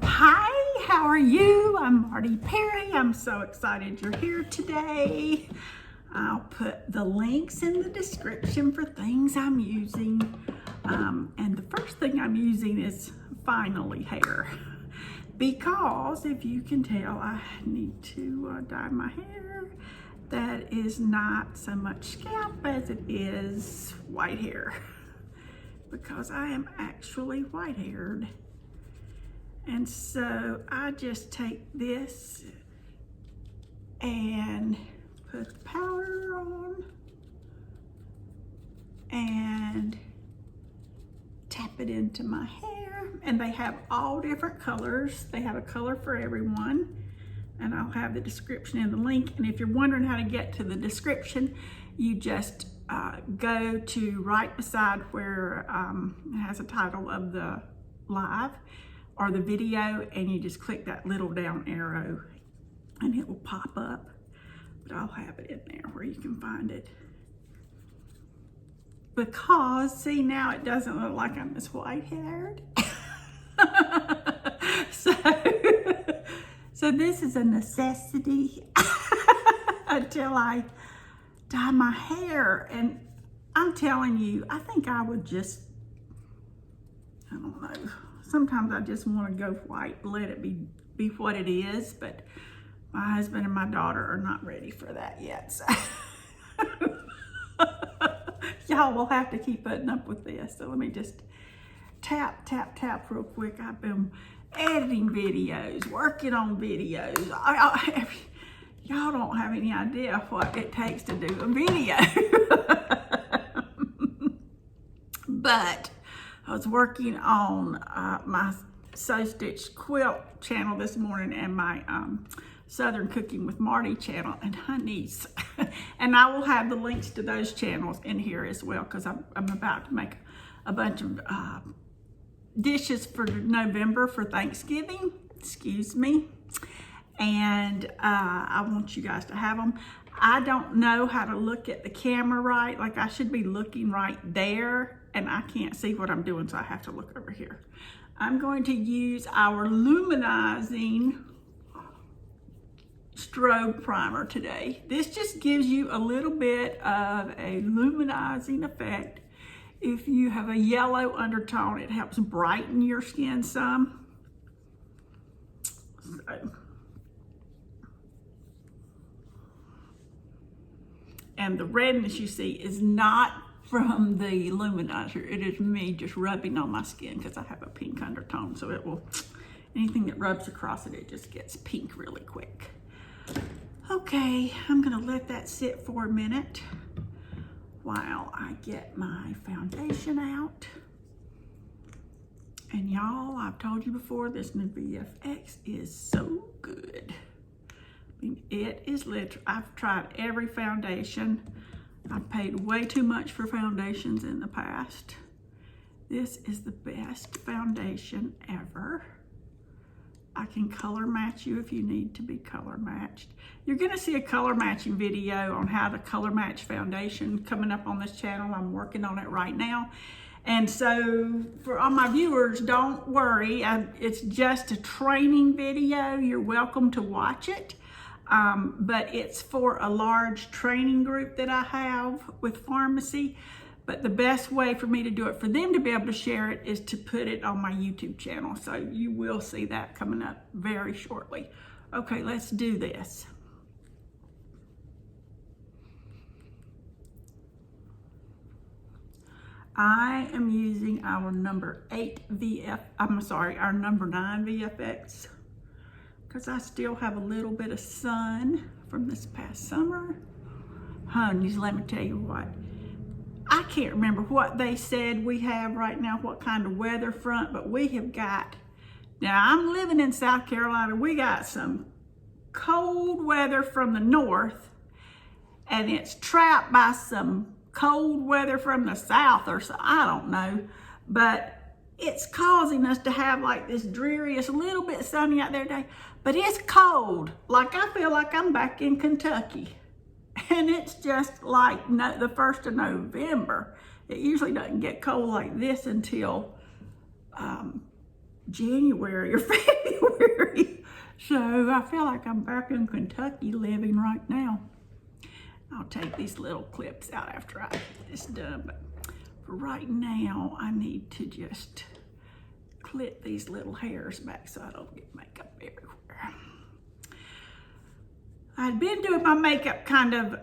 Hi, how are you? I'm Marty Perry. I'm so excited you're here today. I'll put the links in the description for things I'm using. And the first thing I'm using is finally hair. Because if you can tell, I need to dye my hair. That is not so much scalp as it is white hair. Because I am actually white-haired. And so I just take this and put powder on and tap it into my hair. And they have all different colors. They have a color for everyone. And I'll have the description in the link. And if you're wondering how to get to the description, you just go to right beside where it has a title of the live or the video, and you just click that little down arrow and it will pop up. But I'll have it in there where you can find it. Because, see, now it doesn't look like I'm as white-haired. So this is a necessity until I dye my hair. And I'm telling you, I think I would just, I don't know, sometimes I just want to go white, let it be what it is, but my husband and my daughter are not ready for that yet. So y'all will have to keep putting up with this. So let me just tap real quick. I've been editing videos, working on videos. Y'all don't have any idea what it takes to do a video. But I was working on my Stitch Quilt channel this morning and my Southern Cooking with Marty channel and honeys. And I will have the links to those channels in here as well, because I'm about to make a bunch of dishes for November for Thanksgiving. Excuse me. And I want you guys to have them. I don't know how to look at the camera right. Like, I should be looking right there, and I can't see what I'm doing, so I have to look over here. I'm going to use our luminizing strobe primer today. This just gives you a little bit of a luminizing effect. If you have a yellow undertone, it helps brighten your skin some. So. And the redness you see is not from the luminizer. It is me just rubbing on my skin because I have a pink undertone. So it will, anything that rubs across it, it just gets pink really quick. Okay, I'm gonna let that sit for a minute while I get my foundation out. And y'all, I've told you before, this new VFX is so good. I mean, it is literally, I've tried every foundation. I've paid way too much for foundations in the past. This is the best foundation ever. I can color match you if you need to be color matched. You're gonna see a color matching video on how to color match foundation coming up on this channel. I'm working on it right now. And so for all my viewers, don't worry. It's just a training video. You're welcome to watch it. But it's for a large training group that I have with pharmacy. But the best way for me to do it, for them to be able to share it, is to put it on my YouTube channel. So you will see that coming up very shortly. Okay, let's do this. I am using our number 9 VFX, because I still have a little bit of sun from this past summer. Honeys, let me tell you what. I can't remember what they said we have right now, what kind of weather front, but we have got, now I'm living in South Carolina, we got some cold weather from the north, and it's trapped by some cold weather from the south, or so, I don't know, but it's causing us to have like this dreary, it's a little bit sunny out there today, but it's cold. Like, I feel like I'm back in Kentucky. And it's just like the 1st of November. It usually doesn't get cold like this until January or February. So I feel like I'm back in Kentucky living right now. I'll take these little clips out after I get this done, but for right now, I need to just clip these little hairs back so I don't get makeup everywhere. I'd been doing my makeup kind of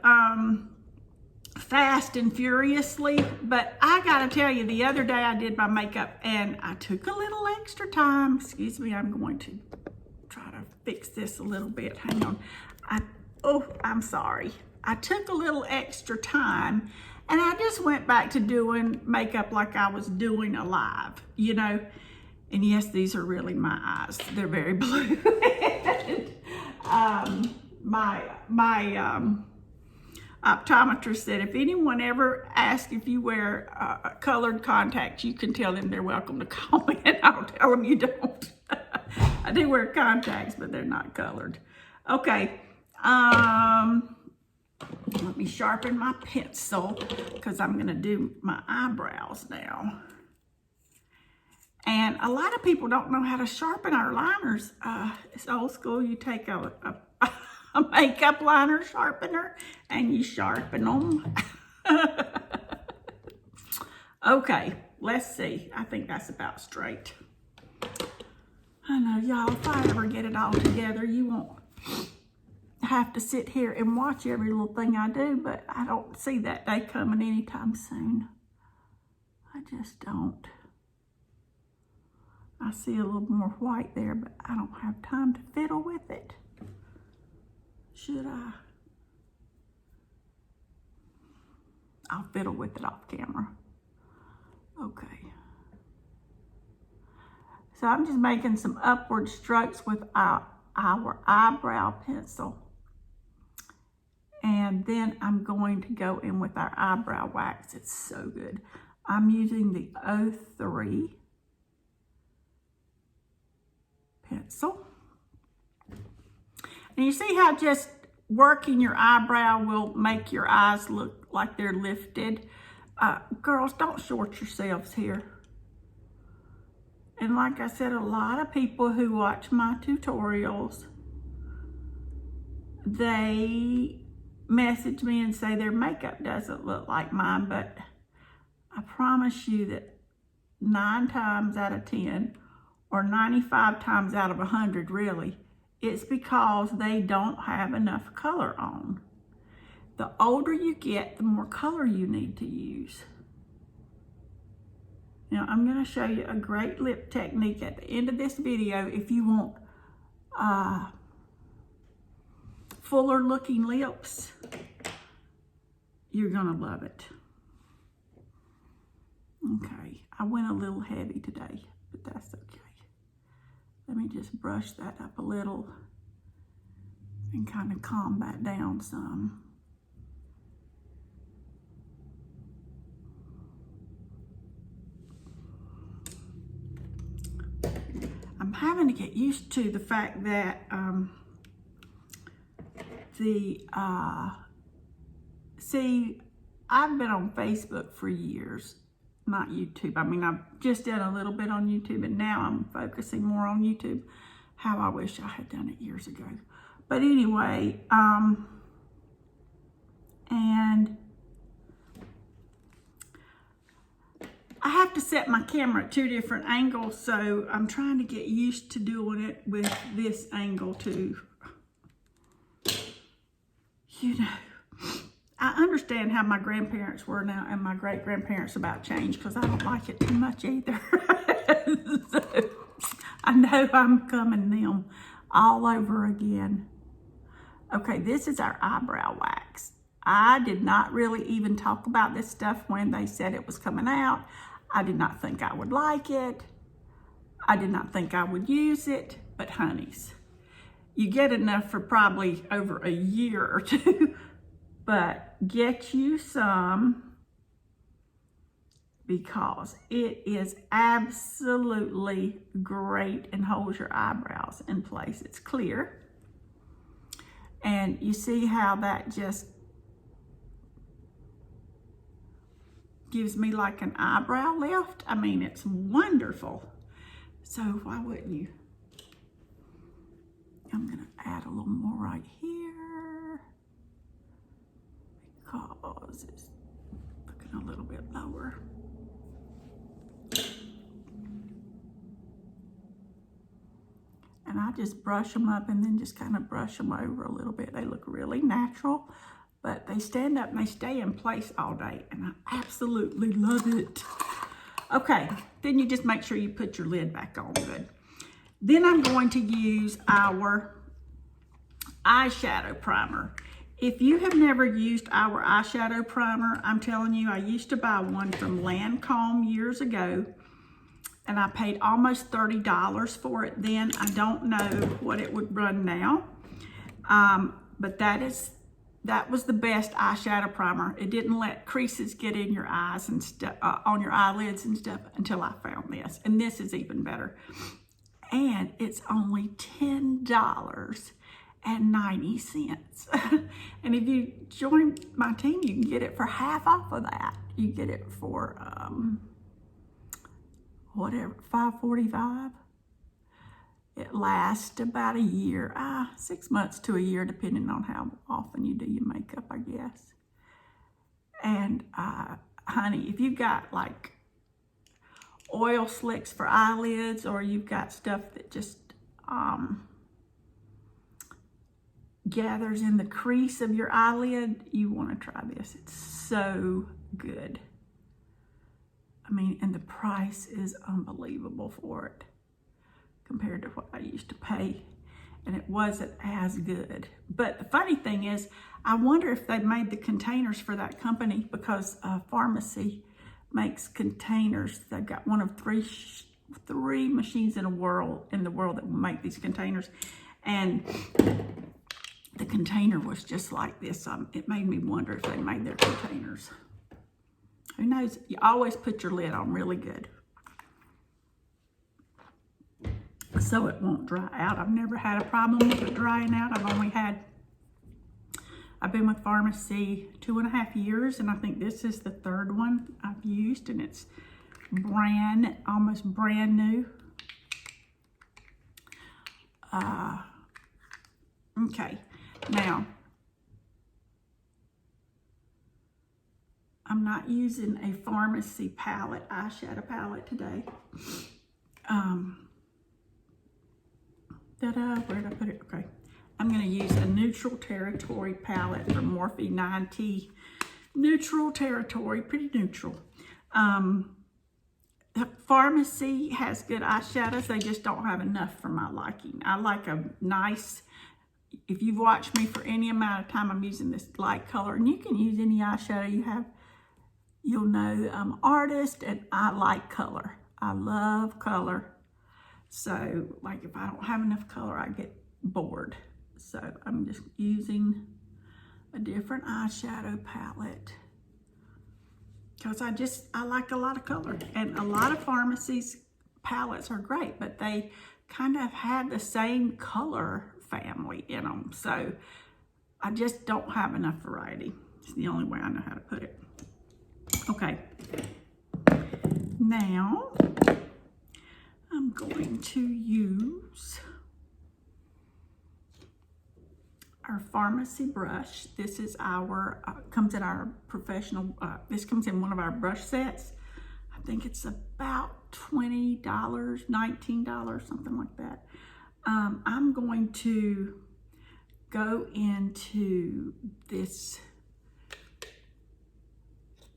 fast and furiously, but I gotta tell you, the other day I did my makeup and I took a little extra time. Excuse me, I'm going to try to fix this a little bit. Hang on. I'm sorry. I took a little extra time and I just went back to doing makeup like I was doing alive, you know. And yes, these are really my eyes. They're very blue. My optometrist said if anyone ever asks if you wear colored contacts, you can tell them they're welcome to call me, and I'll tell them you don't. I do wear contacts, but they're not colored. Okay, let me sharpen my pencil because I'm gonna do my eyebrows now. And a lot of people don't know how to sharpen our liners. It's old school. You take a makeup liner sharpener and you sharpen them. Okay, let's see. I think that's about straight. I know, y'all, if I ever get it all together, you won't have to sit here and watch every little thing I do, but I don't see that day coming anytime soon. I just don't. I see a little more white there, but I don't have time to fiddle with it. Should I? I'll fiddle with it off camera. Okay. So I'm just making some upward strokes with our eyebrow pencil. And then I'm going to go in with our eyebrow wax. It's so good. I'm using the 03 pencil. And you see how just working your eyebrow will make your eyes look like they're lifted? Girls, don't short yourselves here. And like I said, a lot of people who watch my tutorials, they message me and say their makeup doesn't look like mine, but I promise you that 9 times out of 10, or 95 times out of 100 really, it's because they don't have enough color on. The older you get, the more color you need to use. Now, I'm gonna show you a great lip technique at the end of this video if you want fuller looking lips. You're gonna love it. Okay, I went a little heavy today, but that's okay. Let me just brush that up a little and kind of calm that down some. I'm having to get used to the fact that see, I've been on Facebook for years, not YouTube. I mean, I've just done a little bit on YouTube, and now I'm focusing more on YouTube. How I wish I had done it years ago. But anyway, and I have to set my camera at 2 different angles, so I'm trying to get used to doing it with this angle too. You know, I understand how my grandparents were now and my great-grandparents about change, because I don't like it too much either. So, I know I'm coming them all over again. Okay, this is our eyebrow wax. I did not really even talk about this stuff when they said it was coming out. I did not think I would like it. I did not think I would use it, but honeys, you get enough for probably over a year or 2, but get you some, because it is absolutely great and holds your eyebrows in place. It's clear. And you see how that just gives me like an eyebrow lift? I mean, it's wonderful. So why wouldn't you? I'm gonna add a little more right here because it's looking a little bit lower. And I just brush them up and then just kind of brush them over a little bit. They look really natural, but they stand up and they stay in place all day, and I absolutely love it. Okay, then you just make sure you put your lid back on good. Then I'm going to use our eyeshadow primer. If you have never used our eyeshadow primer, I'm telling you, I used to buy one from Lancome years ago, and I paid almost $30 for it then. I don't know what it would run now, but that was the best eyeshadow primer. It didn't let creases get in your eyes and stuff, on your eyelids and stuff, until I found this. And this is even better. And it's only $10.90. And if you join my team, you can get it for half off of that. You get it for whatever, $5.45. It lasts about a year, 6 months to a year, depending on how often you do your makeup, I guess. And honey, if you've got like oil slicks for eyelids, or you've got stuff that just gathers in the crease of your eyelid, you want to try this. It's so good. I mean, and the price is unbelievable for it compared to what I used to pay, and it wasn't as good. But the funny thing is, I wonder if they made the containers for that company, because Pharmacy makes containers. They've got one of three machines in the world that will make these containers, and the container was just like this. It made me wonder if they made their containers. Who knows? You always put your lid on really good, so it won't dry out. I've never had a problem with it drying out. I've been with Pharmacy 2.5 years, and I think this is the third one I've used, and it's almost brand new. Okay, now I'm not using a Pharmacy palette, eyeshadow palette today. Where did I put it? Okay. I'm going to use a Neutral Territory palette from Morphe 9T. Neutral Territory, pretty neutral. The Pharmacy has good eyeshadows. They just don't have enough for my liking. I like a nice, if you've watched me for any amount of time, I'm using this light color. And you can use any eyeshadow you have. You'll know I'm an artist and I like color. I love color. So, like, if I don't have enough color, I get bored. So I'm just using a different eyeshadow palette because I like a lot of color, and a lot of Pharmacy's palettes are great, but they kind of have the same color family in them. So I just don't have enough variety. It's the only way I know how to put it. Okay. Now I'm going to use our Pharmacy brush. This is our, comes in our professional, this comes in one of our brush sets. I think it's about $20, $19, something like that. I'm going to go into this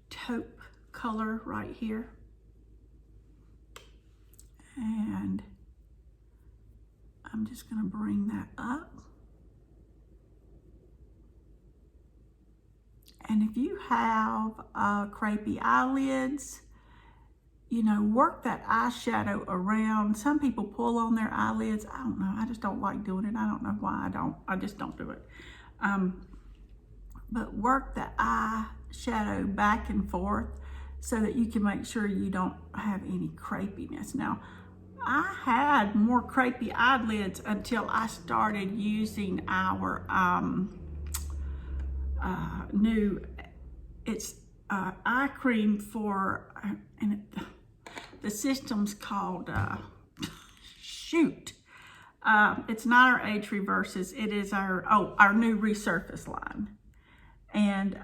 taupe color right here. And I'm just going to bring that up. And if you have crepey eyelids, you know, work that eyeshadow around. Some people pull on their eyelids. I don't know. I just don't like doing it. I don't know why I just don't do it. But work the eyeshadow back and forth so that you can make sure you don't have any crepiness. Now, I had more crepey eyelids until I started using our new, it's eye cream for, and the system's called shoot. It's not our Age Reverses. It is our new Resurface line. And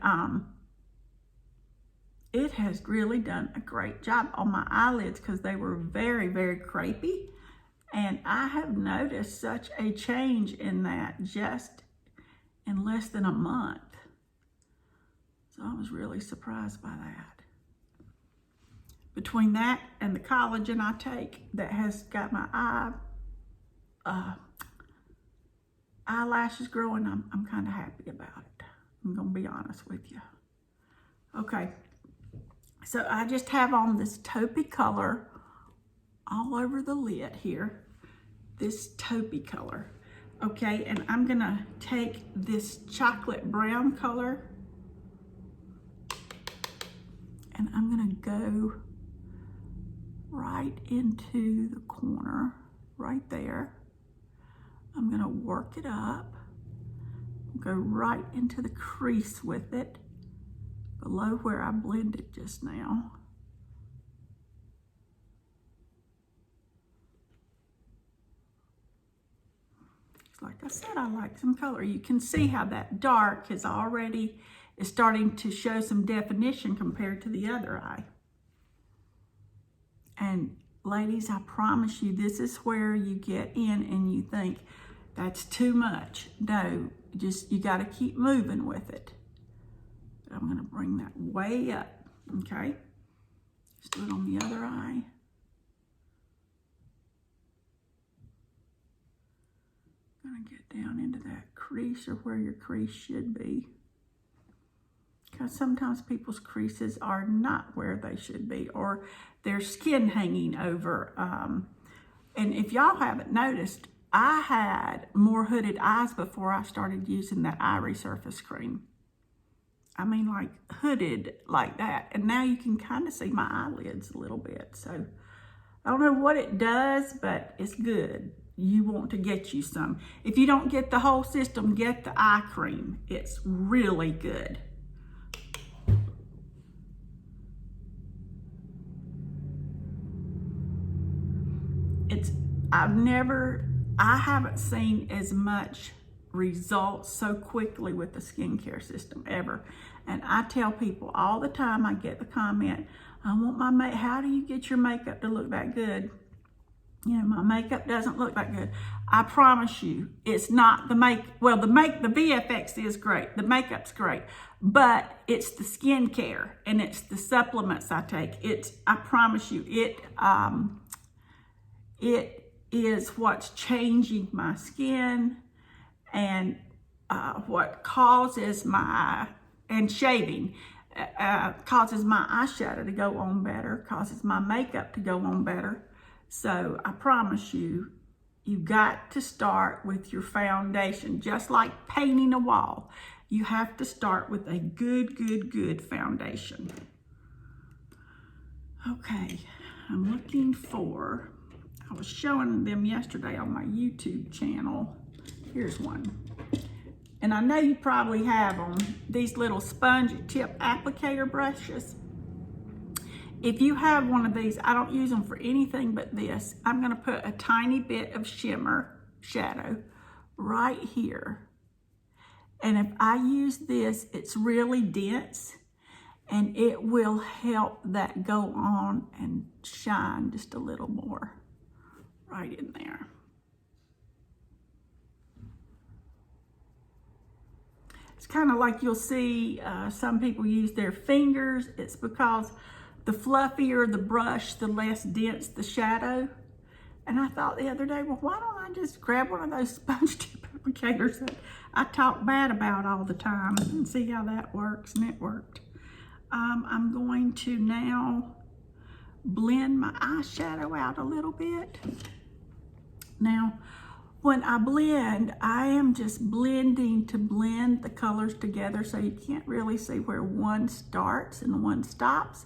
it has really done a great job on my eyelids because they were very, very crepey. And I have noticed such a change in that just in less than a month. So I was really surprised by that. Between that and the collagen I take that has got my eyelashes growing, I'm kind of happy about it. I'm gonna be honest with you. Okay, so I just have on this taupey color all over the lid here, this taupey color. Okay, and I'm gonna take this chocolate brown color and I'm gonna go right into the corner, right there. I'm gonna work it up, go right into the crease with it, below where I blended just now. Like I said, I like some color. You can see how that dark is starting to show some definition compared to the other eye. And ladies, I promise you, this is where you get in and you think, that's too much. No, you gotta keep moving with it. But I'm gonna bring that way up, okay? Just do it on the other eye. Gonna get down into that crease or where your crease should be. Because sometimes people's creases are not where they should be, or their skin hanging over. And if y'all haven't noticed, I had more hooded eyes before I started using that eye resurface cream. I mean, like hooded like that. And now you can kind of see my eyelids a little bit. So I don't know what it does, but it's good. You want to get you some. If you don't get the whole system, get the eye cream. It's really good. I haven't seen as much results so quickly with the skincare system ever. And I tell people all the time, I get the comment, I want my makeup, how do you get your makeup to look that good? You know, my makeup doesn't look that good. I promise you, it's not the the VFX is great. The makeup's great, but it's the skincare and it's the supplements I take. I promise you, it is what's changing my skin and what causes shaving causes my eyeshadow to go on better, causes my makeup to go on better. So I promise you, you got to start with your foundation. Just like painting a wall, you have to start with a good foundation. Okay, I'm looking for, I was showing them yesterday on my YouTube channel. Here's one. And I know you probably have them, these little sponge tip applicator brushes. If you have one of these, I don't use them for anything but this. I'm gonna put a tiny bit of shimmer shadow right here. And if I use this, it's really dense and it will help that go on and shine just a little more right in there. It's kind of like you'll see some people use their fingers. It's because the fluffier the brush, the less dense the shadow. And I thought the other day, well, why don't I just grab one of those sponge tip applicators that I talk bad about all the time and see how that works, and it worked. I'm going to now blend my eyeshadow out a little bit. Now, when I blend, I am just blending to blend the colors together so you can't really see where one starts and one stops.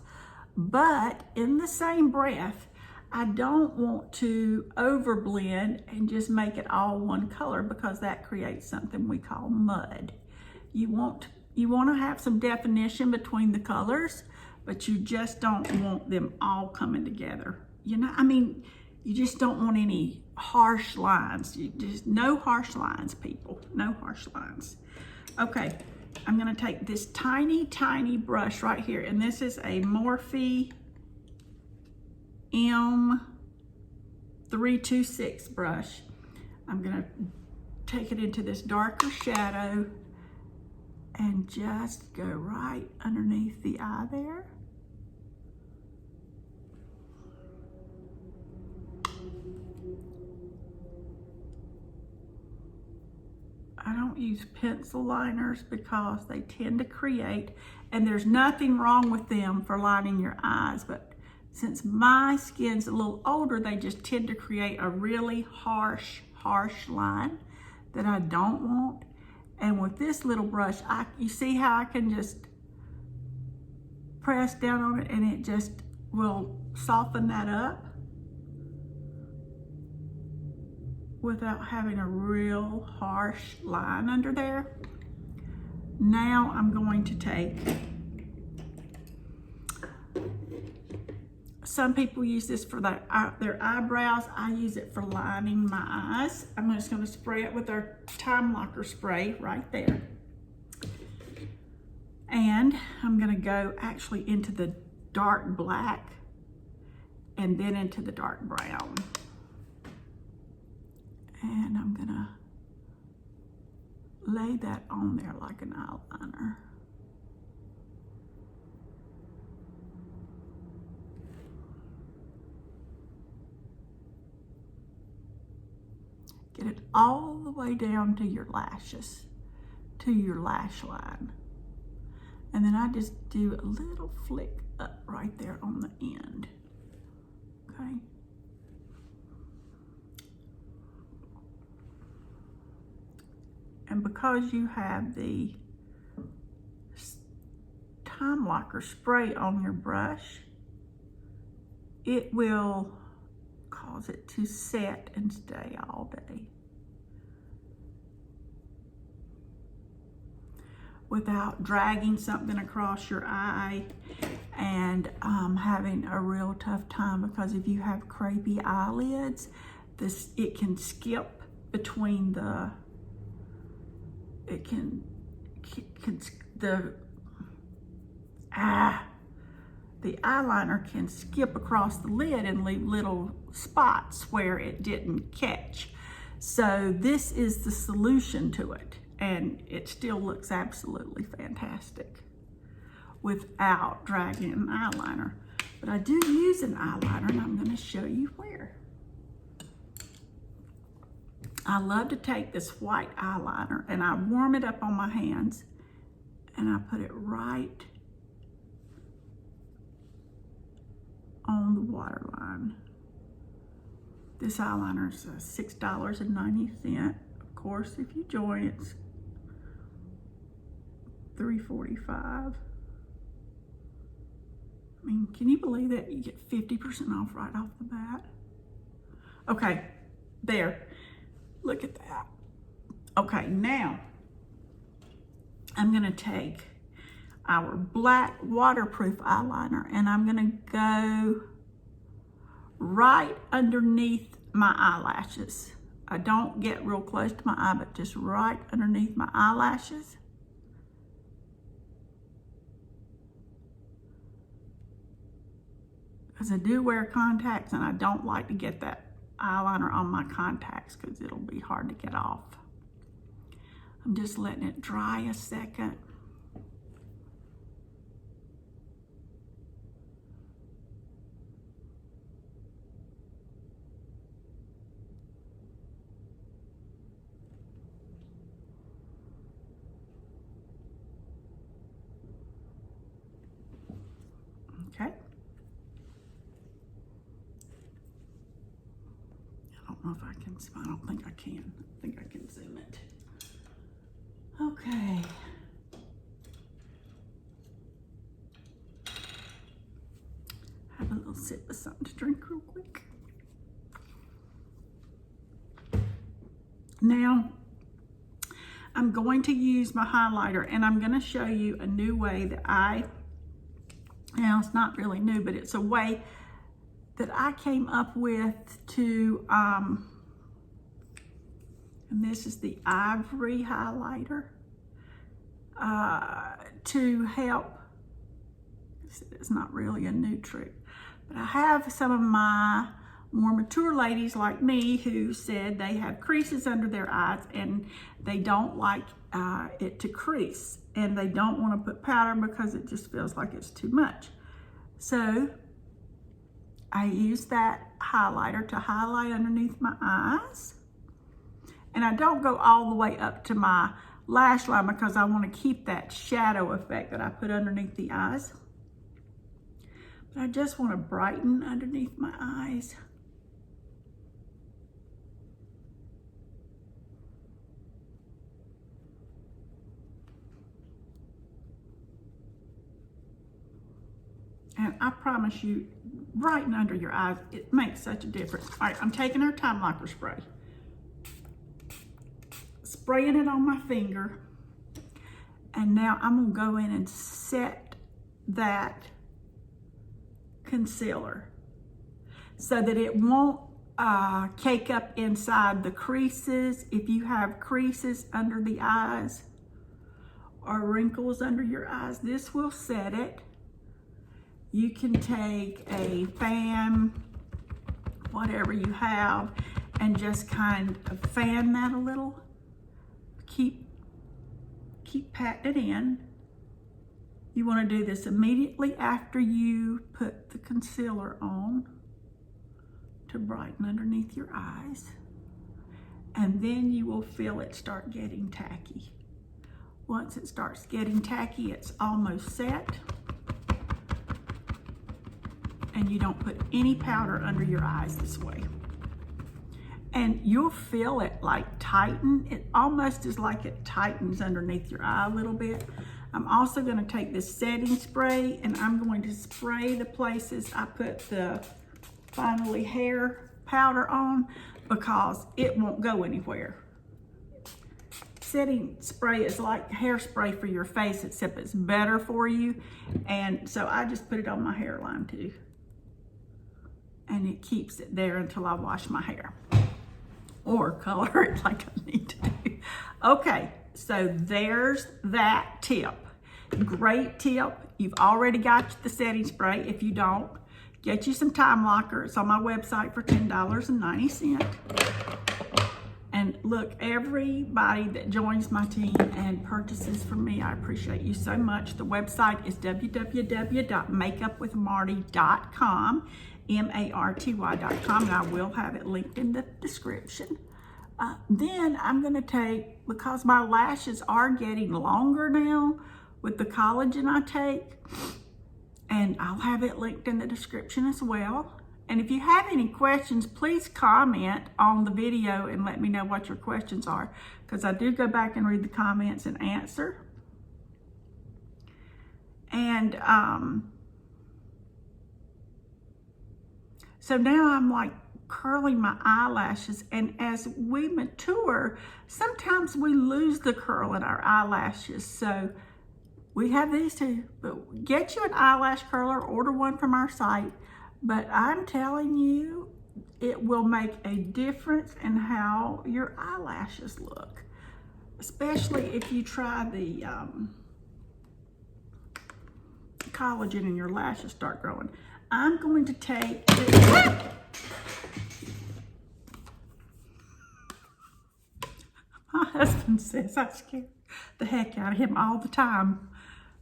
But in the same breath, I don't want to overblend and just make it all one color, because that creates something we call mud. You want to have some definition between the colors, but you just don't want them all coming together. You know, I mean, You just don't want any harsh lines. You just, no harsh lines, people, no harsh lines. Okay, I'm gonna take this tiny, tiny brush right here, and this is a Morphe M326 brush. I'm gonna take it into this darker shadow and just go right underneath the eye there. I don't use pencil liners because they tend to create, and there's nothing wrong with them for lining your eyes, but since my skin's a little older, they just tend to create a really harsh line that I don't want. And with this little brush, you see how I can just press down on it and it just will soften that up without having a real harsh line under there. Now I'm going to take, some people use this for their eyebrows. I use it for lining my eyes. I'm just gonna spray it with our Time Locker spray right there. And I'm gonna go actually into the dark black and then into the dark brown. And I'm gonna lay that on there like an eyeliner. Get it all the way down to your lashes, to your lash line. And then I just do a little flick up right there on the end, okay? And because you have the Time Locker spray on your brush, it will cause it to set and stay all day without dragging something across your eye and having a real tough time, because if you have crepey eyelids, it can skip between the the eyeliner can skip across the lid and leave little spots where it didn't catch. So this is the solution to it, and it still looks absolutely fantastic without dragging an eyeliner. But I do use an eyeliner, and I'm going to show you where. I love to take this white eyeliner and I warm it up on my hands and I put it right on the waterline. This eyeliner is $6.90. Of course, if you join, it's $3.45. I mean, can you believe that? You get 50% off right off the bat. Okay, there. Look at that. Okay, now I'm gonna take our black waterproof eyeliner and I'm gonna go right underneath my eyelashes. I don't get real close to my eye, but just right underneath my eyelashes. Because I do wear contacts and I don't like to get that eyeliner on my contacts because it'll be hard to get off. I'm just letting it dry a second. Okay. I don't know if I can, I don't think I can. I think I can zoom it. Okay. Have a little sip of something to drink real quick. Now, I'm going to use my highlighter and I'm going to show you a new way that now it's not really new, but it's a way that I came up with to, and this is the Ivory Highlighter, to help. It's not really a new trick, but I have some of my more mature ladies like me who said they have creases under their eyes and they don't like it to crease, and they don't want to put powder because it just feels like it's too much. So I use that highlighter to highlight underneath my eyes, and I don't go all the way up to my lash line because I want to keep that shadow effect that I put underneath the eyes. But I just want to brighten underneath my eyes. And I promise you, brighten under your eyes, it makes such a difference. All right, I'm taking our Time Locker spray, spraying it on my finger, and now I'm gonna go in and set that concealer so that it won't cake up inside the creases. If you have creases under the eyes or wrinkles under your eyes, this will set it. You can take a fan, whatever you have, and just kind of fan that a little. Keep patting it in. You want to do this immediately after you put the concealer on to brighten underneath your eyes. And then you will feel it start getting tacky. Once it starts getting tacky, it's almost set. And you don't put any powder under your eyes this way. And you'll feel it like tighten. It almost is like it tightens underneath your eye a little bit. I'm also going to take this setting spray and I'm going to spray the places I put the Finally hair powder on because it won't go anywhere. Setting spray is like hairspray for your face, except it's better for you. And so I just put it on my hairline too. And it keeps it there until I wash my hair or color it like I need to do. Okay, so there's that tip. Great tip. You've already got the setting spray. If you don't, get you some Time Locker. It's on my website for $10.90. And look, everybody that joins my team and purchases from me, I appreciate you so much. The website is www.makeupwithmarty.com, MARTY.com, and I will have it linked in the description. Then I'm going to take, because my lashes are getting longer now with the collagen I take, and I'll have it linked in the description as well. And if you have any questions, please comment on the video and let me know what your questions are, because I do go back and read the comments and answer. And so now I'm like curling my eyelashes, and as we mature, sometimes we lose the curl in our eyelashes. So we have these too, but get you an eyelash curler, order one from our site. But I'm telling you, it will make a difference in how your eyelashes look, especially if you try the collagen and your lashes start growing. I'm going to take this. My husband says I scare the heck out of him all the time,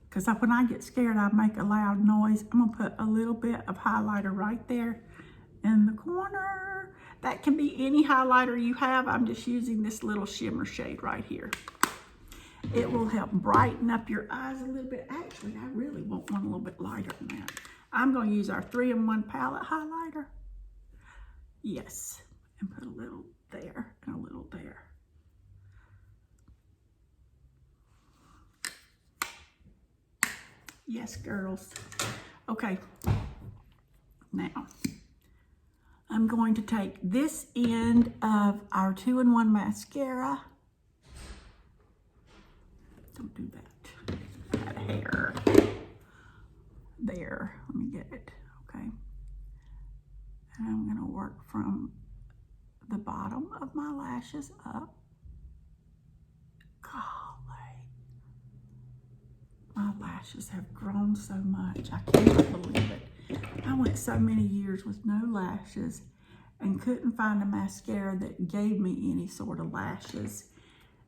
because when I get scared, I make a loud noise. I'm gonna put a little bit of highlighter right there in the corner. That can be any highlighter you have. I'm just using this little shimmer shade right here. It will help brighten up your eyes a little bit. Actually, I really want one a little bit lighter than that. I'm gonna use our 3-in-1 palette highlighter. Yes, and put a little there and a little there. Yes, girls. Okay, now I'm going to take this end of our 2-in-1 mascara. Don't do that. That hair. There, let me get it, okay. And I'm going to work from the bottom of my lashes up. Golly, my lashes have grown so much. I can't believe it. I went so many years with no lashes and couldn't find a mascara that gave me any sort of lashes.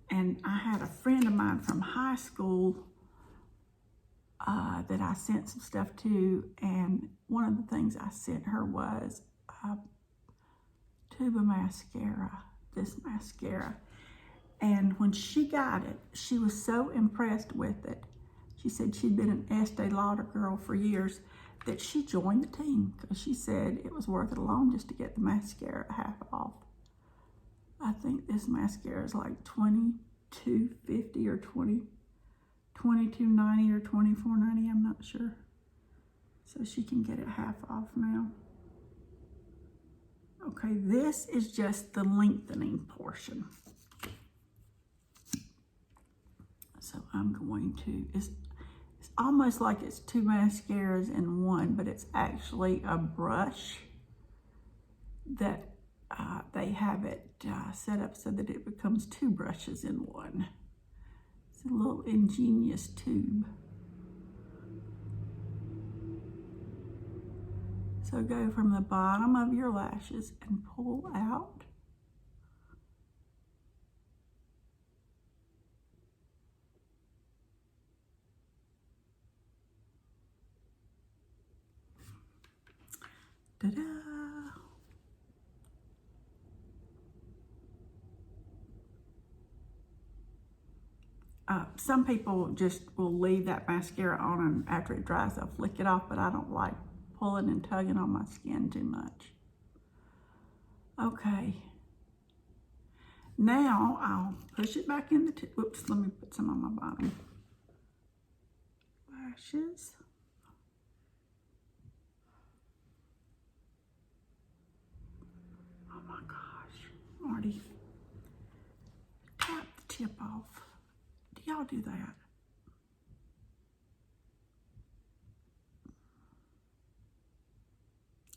And I had a friend of mine from high school that I sent some stuff to, and one of the things I sent her was a tube of mascara, this mascara. And when she got it, she was so impressed with it. She said she'd been an Estee Lauder girl for years, that she joined the team because she said it was worth it alone just to get the mascara half off. I think this mascara is like $22.50 or $22.90 or $24.90, I'm not sure. So she can get it half off now. Okay, this is just the lengthening portion. So I'm going to, it's almost like it's two mascaras in one, but it's actually a brush that they have it set up so that it becomes two brushes in one. It's a little ingenious tube. So go from the bottom of your lashes and pull out. Ta-da! Some people just will leave that mascara on and after it dries they'll flick it off, but I don't like pulling and tugging on my skin too much. Okay. Now I'll push it back in the tube. Whoops, let me put some on my bottom lashes. Oh my gosh, Marty, tap the tip off. Do y'all do that?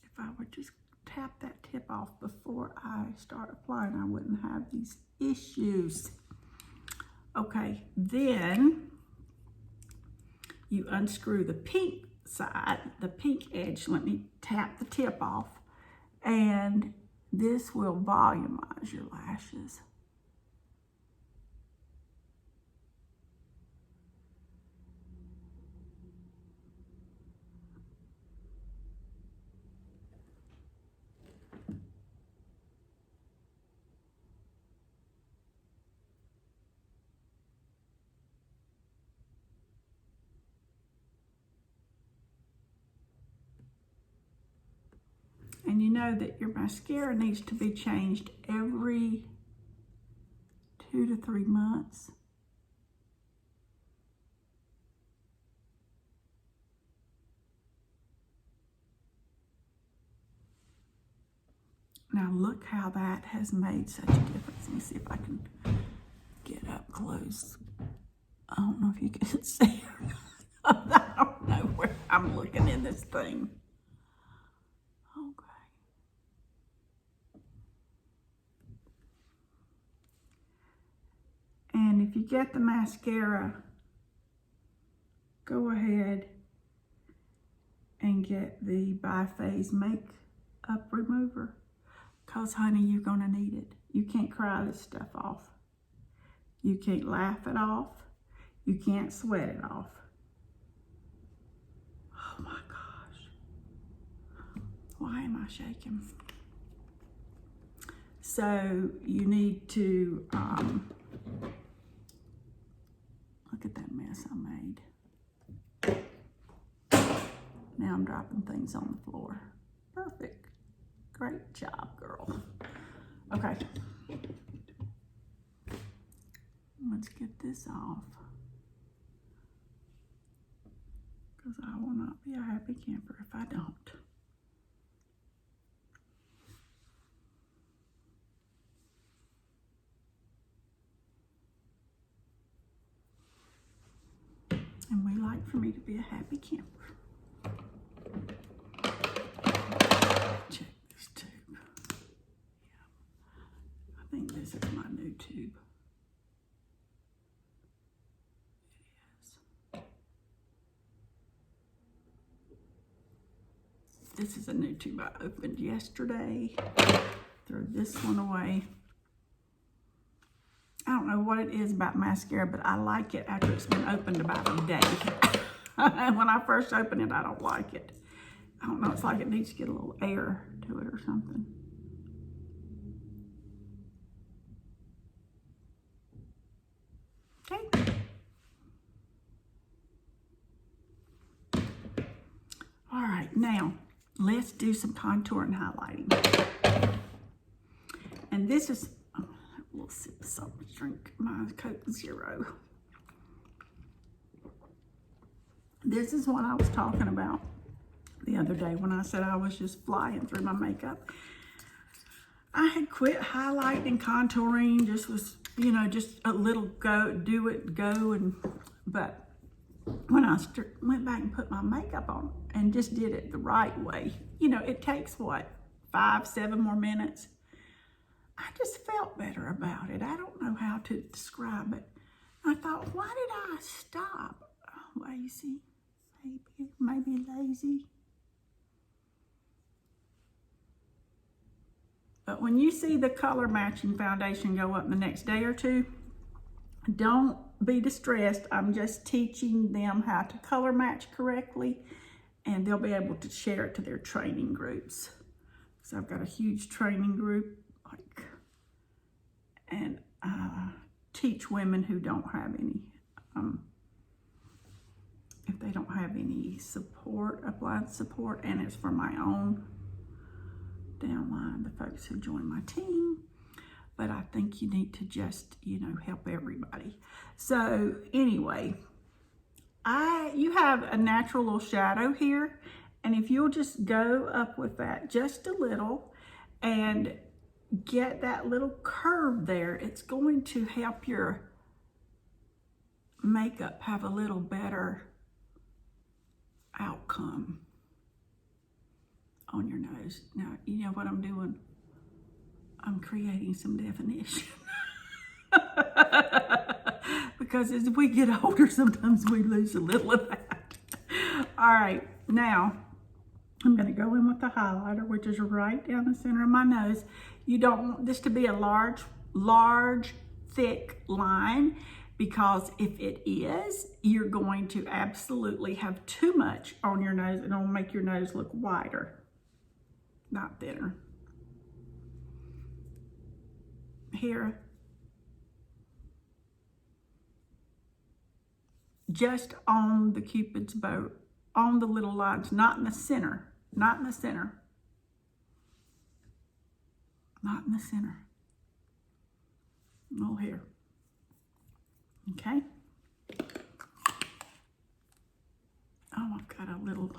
If I would just tap that tip off before I start applying, I wouldn't have these issues. Okay, then you unscrew the pink side, the pink edge. Let me tap the tip off, and this will volumize your lashes. And you know that your mascara needs to be changed every 2 to 3 months. Now look how that has made such a difference. Let me see if I can get up close. I don't know if you can see. I don't know where I'm looking in this thing. Okay. And if you get the mascara, go ahead and get the Bi-Phase Makeup Remover. Because, honey, you're going to need it. You can't cry this stuff off. You can't laugh it off. You can't sweat it off. Oh, my gosh. Why am I shaking? So, you need to, look at that mess I made. Now I'm dropping things on the floor. Perfect. Great job, girl. Okay. Let's get this off. Because I will not be a happy camper if I don't. And we like for me to be a happy camper. Check this think this is my new tube. It is. This is a new tube I opened yesterday. Throw this one away. I don't know what it is about mascara, but I like it after it's been opened about a day. When I first open it, I don't like it. I don't know, it's like it needs to get a little air to it or something. Okay. All right, now let's do some contour and highlighting. And this is, a little sip of something to drink, my Coke Zero. This is what I was talking about the other day when I said I was just flying through my makeup. I had quit highlighting and contouring, just was, you know, just a little go, do it, go, and, but when I went back and put my makeup on and just did it the right way, you know, it takes what, 5-7 more minutes. I just felt better about it. I don't know how to describe it. I thought, why did I stop? Well, you see, maybe lazy. But when you see the color matching foundation go up the next day or two, don't be distressed. I'm just teaching them how to color match correctly, and they'll be able to share it to their training groups. So I've got a huge training group, and teach women who don't have any, if they don't have any support, applied support, and it's for my own downline, the folks who join my team. But I think you need to just, you know, help everybody. So anyway, you have a natural little shadow here, and if you'll just go up with that just a little and get that little curve there, it's going to help your makeup have a little better outcome on your nose. Now, you know what I'm doing? I'm creating some definition. Because as we get older, sometimes we lose a little of that. All right, now I'm gonna go in with the highlighter, which is right down the center of my nose. You don't want this to be a large, thick line, because if it is, you're going to absolutely have too much on your nose, and it'll make your nose look wider, not thinner. Here, just on the Cupid's bow, on the little lines, not in the center, not in the center, not in the center. No hair. Okay. Oh, I've got a little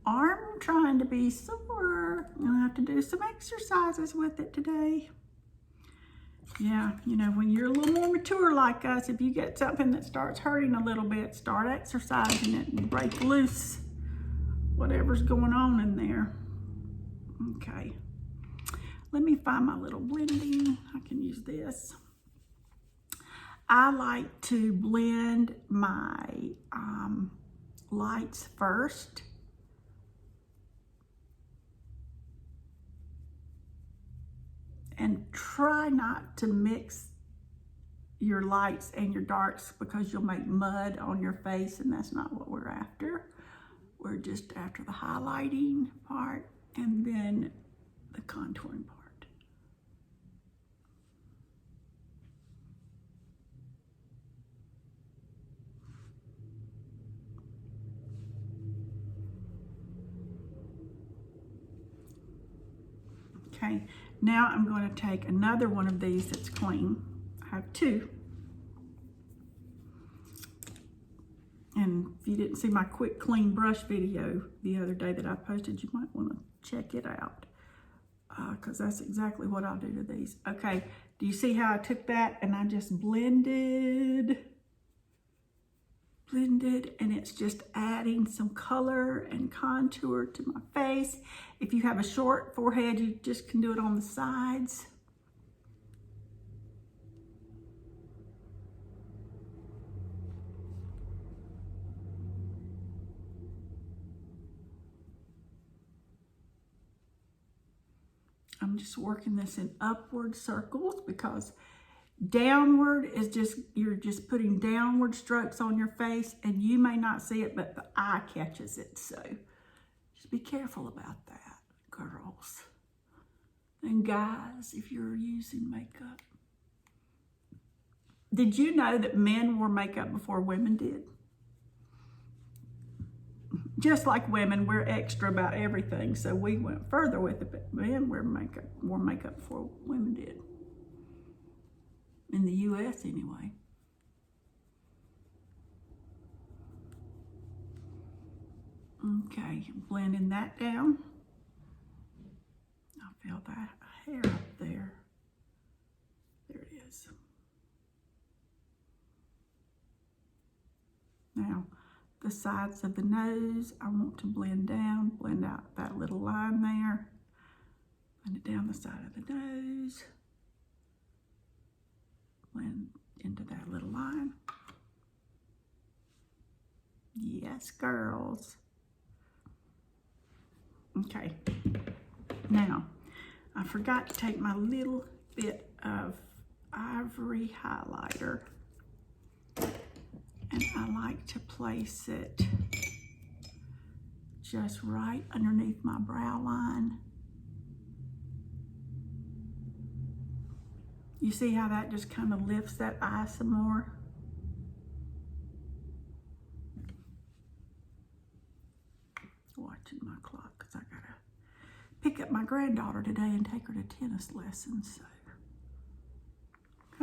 arm trying to be sore. I'm gonna have to do some exercises with it today. Yeah, you know, when you're a little more mature like us, if you get something that starts hurting a little bit, start exercising it and break loose whatever's going on in there. Okay. Let me find my little blending. I can use this. I like to blend my lights first. And try not to mix your lights and your darks, because you'll make mud on your face, and that's not what we're after. We're just after the highlighting part and then the contouring part. Okay, now I'm going to take another one of these that's clean. I have two. And if you didn't see my quick clean brush video the other day that I posted, you might want to check it out, because that's exactly what I'll do to these. Okay, do you see how I took that and I just blended, and it's just adding some color and contour to my face. If you have a short forehead, you just can do it on the sides. I'm just working this in upward circles because downward is just, you're just putting downward strokes on your face, and you may not see it, but the eye catches it. So just be careful about that, girls. And guys, if you're using makeup, did you know that men wore makeup before women did? Just like women, we're extra about everything, so we went further with it, but men wore makeup before women did. In the US anyway. Okay, blending that down. I feel that hair up there. There it is. Now, the sides of the nose, I want to blend down, blend out that little line there. Blend it down the side of the nose. Blend into that little line. Yes, girls. Okay. Now, I forgot to take my little bit of Ivory Highlighter, and I like to place it just right underneath my brow line. You see how that just kind of lifts that eye some more? Watching my clock because I gotta pick up my granddaughter today and take her to tennis lessons. So,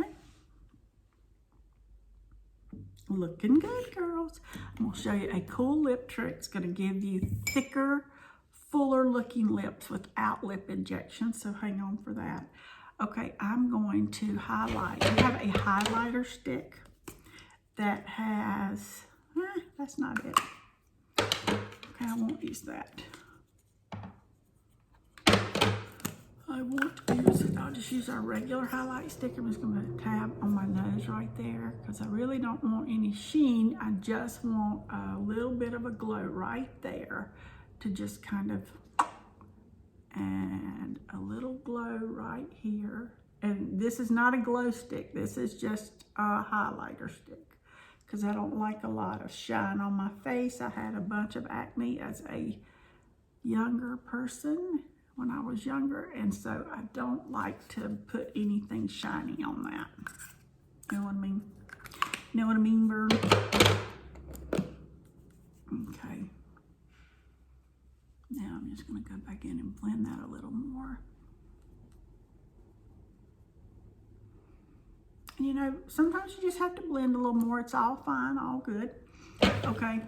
okay. Looking good, girls. I'm gonna show you a cool lip trick. It's gonna give you thicker, fuller looking lips without lip injection. So hang on for that. Okay, I'm going to highlight. We have a highlighter stick that has, that's not it. Okay, I won't use that. I won't use it. I'll just use our regular highlight stick. I'm just going to tab on my nose right there because I really don't want any sheen. I just want a little bit of a glow right there to just kind of, and a little glow right here. And this is not a glow stick. This is just a highlighter stick because I don't like a lot of shine on my face. I had a bunch of acne as a younger person when I was younger, and so I don't like to put anything shiny on that. You know what I mean? You know what I mean, Vern? Okay. Now I'm just going to go back in and blend that a little more. And you know, sometimes you just have to blend a little more. It's all fine, all good. Okay.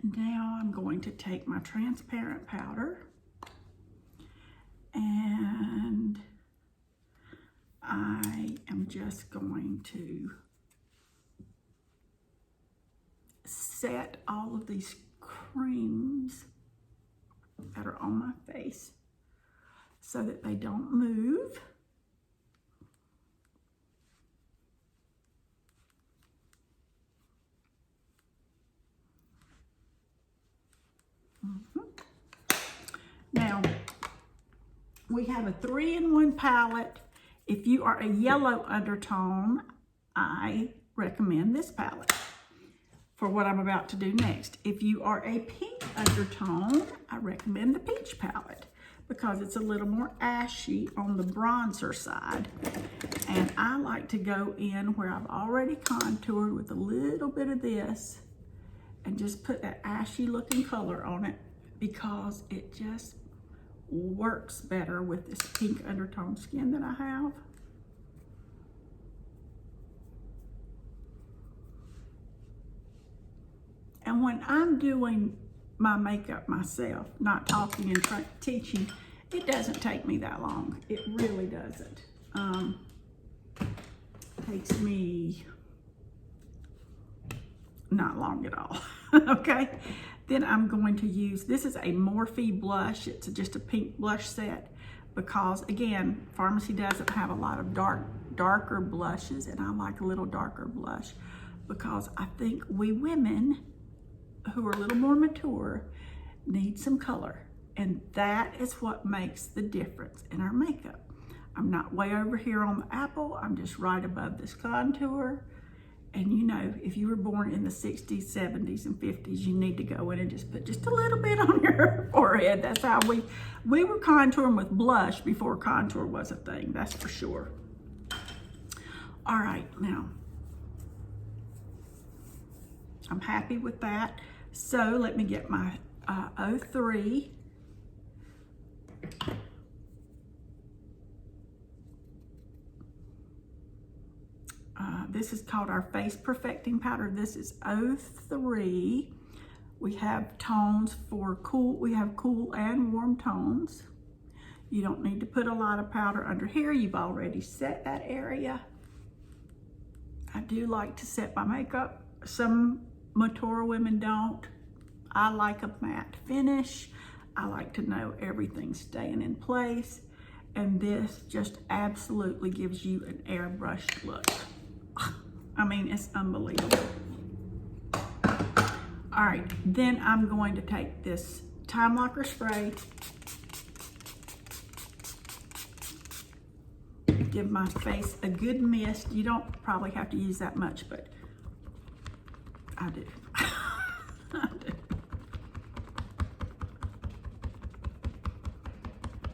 Now I'm going to take my transparent powder and I am just going to set all of these creams that are on my face so that they don't move. Now, we have a 3-in-1 palette. If you are a yellow undertone, I recommend this palette for what I'm about to do next. If you are a pink undertone, I recommend the peach palette because it's a little more ashy on the bronzer side. And I like to go in where I've already contoured with a little bit of this and just put that ashy looking color on it because it just works better with this pink undertone skin that I have. And when I'm doing my makeup myself, not talking and teaching, it doesn't take me that long. It really doesn't. Takes me not long at all. Okay. Then I'm going to use, this is a Morphe blush. It's just a pink blush set because, again, Pharmacy doesn't have a lot of darker blushes, and I like a little darker blush because I think we women who are a little more mature need some color. And that is what makes the difference in our makeup. I'm not way over here on the apple. I'm just right above this contour. And you know, if you were born in the 60s, 70s, and 50s, you need to go in and just put just a little bit on your forehead. That's how we were contouring with blush before contour was a thing, that's for sure. All right, now, I'm happy with that. So let me get my 03. This is called our Face Perfecting Powder. This is 03. We have tones for cool. We have cool and warm tones. You don't need to put a lot of powder under here. You've already set that area. I do like to set my makeup. Some mature women don't. I like a matte finish. I like to know everything's staying in place. And this just absolutely gives you an airbrushed look. I mean, it's unbelievable. All right, then I'm going to take this Time Locker spray, give my face a good mist. You don't probably have to use that much, but I do. I do.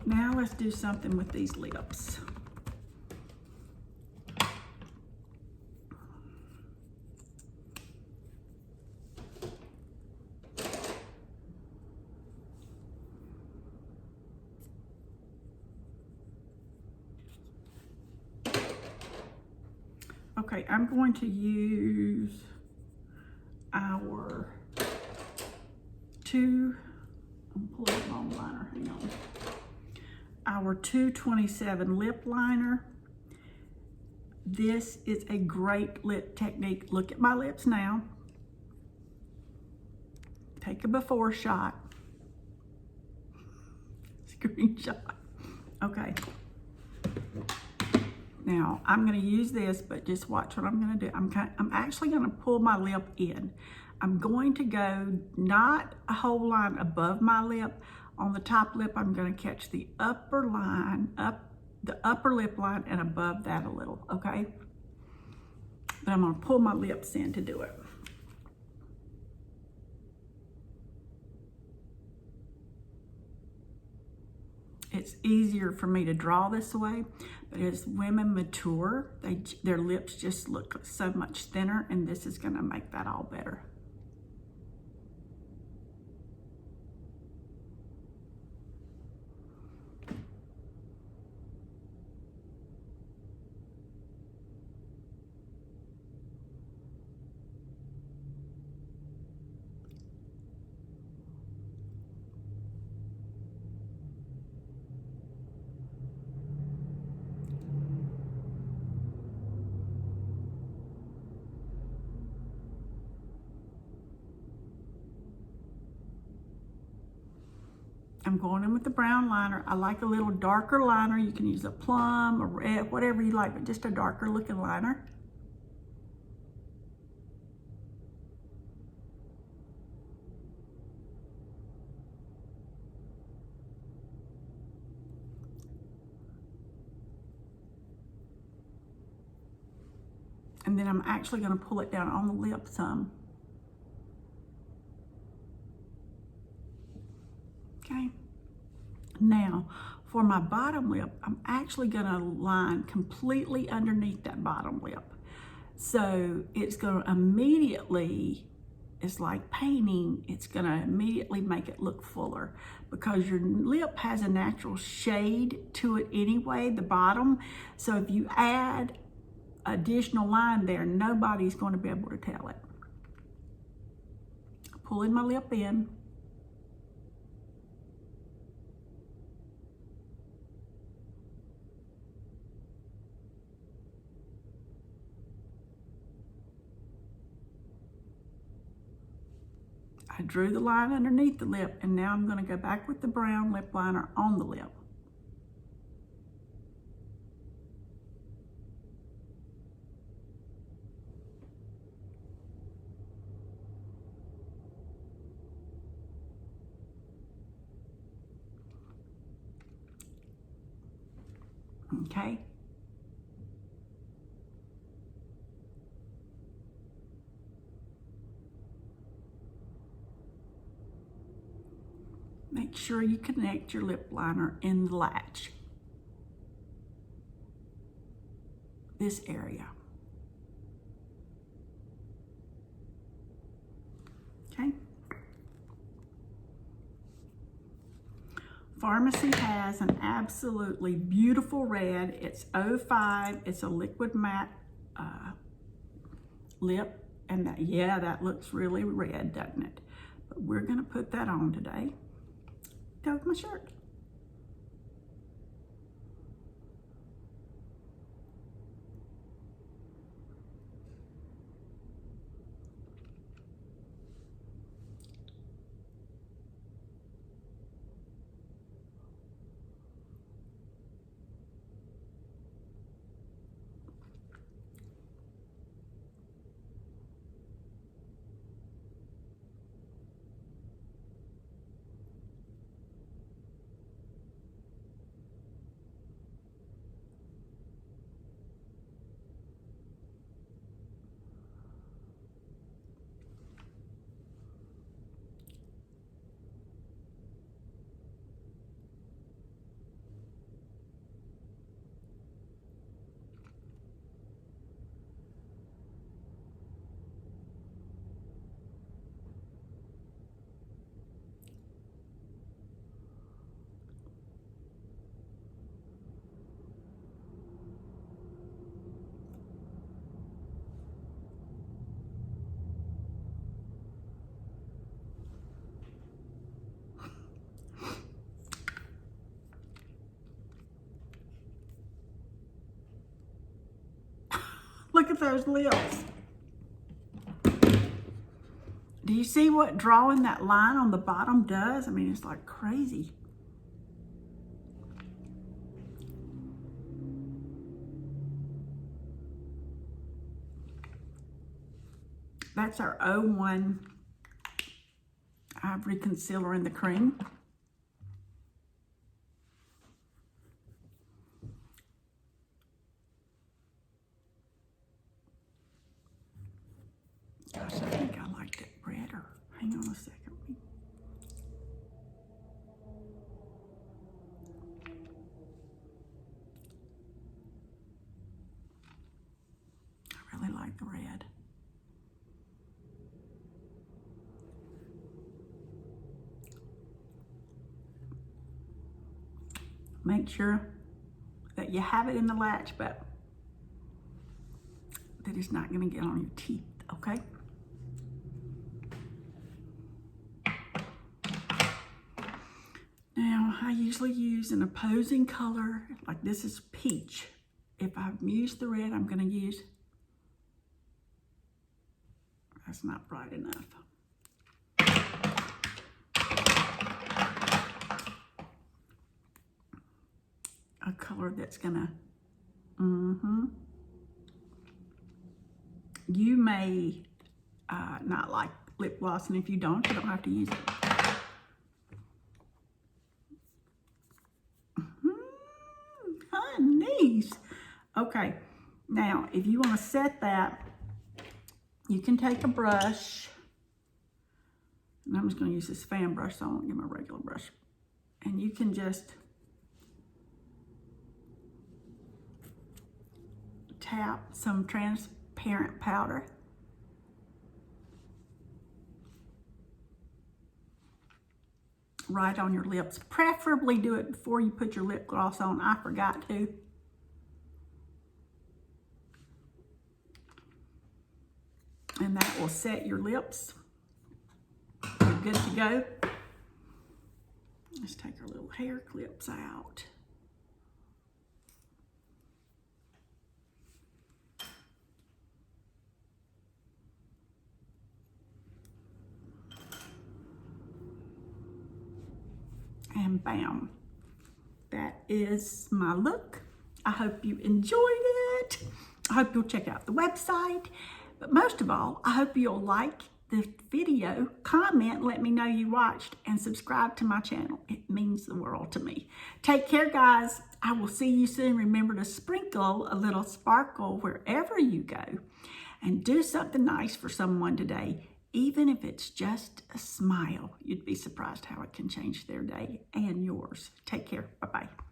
Now let's do something with these lips. Okay, I'm going to use our I'm pulling the wrong liner, hang on. Our 227 lip liner. This is a great lip technique. Look at my lips now. Take a before shot. Screenshot. Okay. Now, I'm going to use this, but just watch what I'm going to do. I'm actually going to pull my lip in. I'm going to go not a whole line above my lip. On the top lip, I'm going to catch the upper line, the upper lip line, and above that a little, okay? But I'm going to pull my lips in to do it. It's easier for me to draw this way, but as women mature, their lips just look so much thinner, and this is going to make that all better. I'm going in with the brown liner. I like a little darker liner. You can use a plum, a red, whatever you like, but just a darker looking liner. And then I'm actually going to pull it down on the lip some. Okay. Now, for my bottom lip, I'm actually going to line completely underneath that bottom lip. So it's going to immediately, it's like painting, it's going to immediately make it look fuller because your lip has a natural shade to it anyway, the bottom. So if you add additional line there, nobody's going to be able to tell it. Pulling my lip in. I drew the line underneath the lip, and now I'm going to go back with the brown lip liner on the lip. Okay? Make sure you connect your lip liner in the latch. This area. Okay? Pharmacy has an absolutely beautiful red. It's 05. It's a liquid matte lip. And that looks really red, doesn't it? But we're going to put that on today. Go with my shirt. Look at those lips. Do you see what drawing that line on the bottom does? I mean, it's like crazy. That's our 01 Ivory Concealer in the cream. Gosh, I think I liked it redder. Hang on a second. I really like the red. Make sure that you have it in the latch, but that it's not going to get on your teeth, okay? Now, I usually use an opposing color, like this is peach. If I've used the red, I'm going to use, that's not bright enough. A color that's gonna, You may not like lip gloss, and if you don't have to use it. Honeys. Okay, now if you want to set that, you can take a brush, and I'm just going to use this fan brush, so I won't get my regular brush, and you can just tap some transparent powder right on your lips. Preferably do it before you put your lip gloss on. I forgot to. And that will set your lips. You're good to go. Let's take our little hair clips out. And bam, that is my look. I hope you enjoyed it. I hope you'll check out the website. But most of all, I hope you'll like the video, comment, let me know you watched, and subscribe to my channel. It means the world to me. Take care, guys. I will see you soon. Remember to sprinkle a little sparkle wherever you go. And do something nice for someone today, even if it's just a smile. You'd be surprised how it can change their day and yours. Take care. Bye-bye.